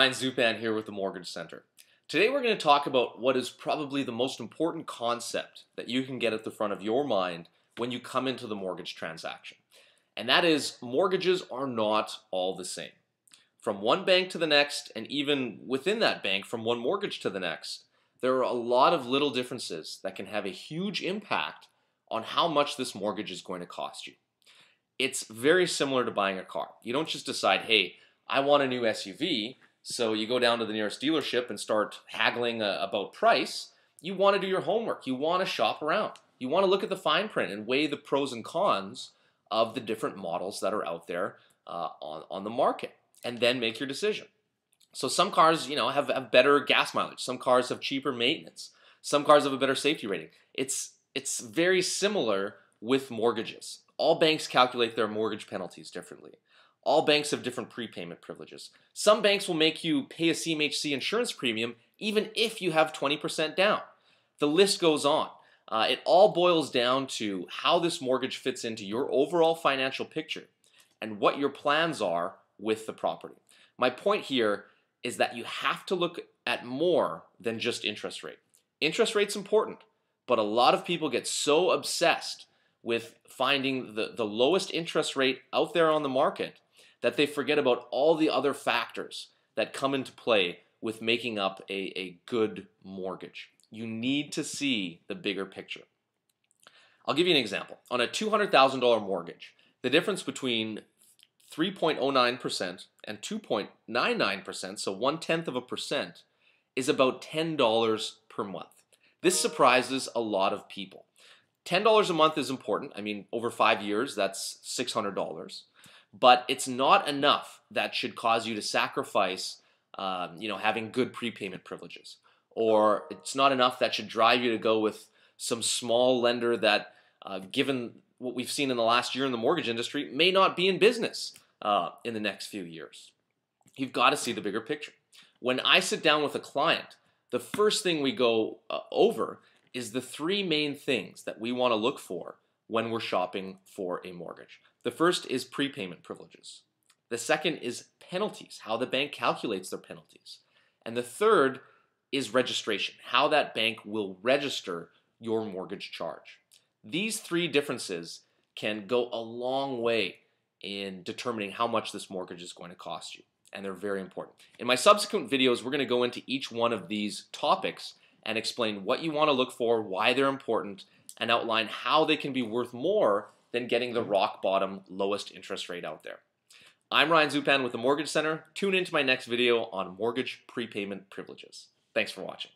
Ryan Zupan here with the Mortgage Center. Today we're going to talk about what is probably the most important concept that you can get at the front of your mind when you come into the mortgage transaction. And that is, mortgages are not all the same. From one bank to the next, and even within that bank, from one mortgage to the next, there are a lot of little differences that can have a huge impact on how much this mortgage is going to cost you. It's very similar to buying a car. You don't just decide, hey, I want a new SUV, so you go down to the nearest dealership and start haggling about price. You want to do your homework. You want to shop around. You want to look at the fine print and weigh the pros and cons of the different models that are out there on the market, and then make your decision. So some cars, have better gas mileage. Some cars have cheaper maintenance. Some cars have a better safety rating. It's very similar with mortgages. All banks calculate their mortgage penalties differently. All banks have different prepayment privileges. Some banks will make you pay a CMHC insurance premium even if you have 20% down. The list goes on. It all boils down to how this mortgage fits into your overall financial picture and what your plans are with the property. My point here is that you have to look at more than just interest rate. Interest rate's important, but a lot of people get so obsessed with finding the lowest interest rate out there on the market that they forget about all the other factors that come into play with making up a good mortgage. You need to see the bigger picture. I'll give you an example. On a $200,000 mortgage, the difference between 3.09% and 2.99%, so 0.1%, is about $10 per month. This surprises a lot of people. $10 a month is important. I mean, over 5 years, that's $600. But it's not enough that should cause you to sacrifice, having good prepayment privileges. Or it's not enough that should drive you to go with some small lender that, given what we've seen in the last year in the mortgage industry, may not be in business in the next few years. You've got to see the bigger picture. When I sit down with a client, the first thing we go over is the three main things that we want to look for when we're shopping for a mortgage. The first is prepayment privileges. The second is penalties, how the bank calculates their penalties. And the third is registration, how that bank will register your mortgage charge. These three differences can go a long way in determining how much this mortgage is going to cost you, and they're very important. In my subsequent videos, we're going to go into each one of these topics and explain what you want to look for, why they're important, and outline how they can be worth more than getting the rock bottom lowest interest rate out there. I'm Ryan Zupan with the Mortgage Center. Tune into my next video on mortgage prepayment privileges. Thanks for watching.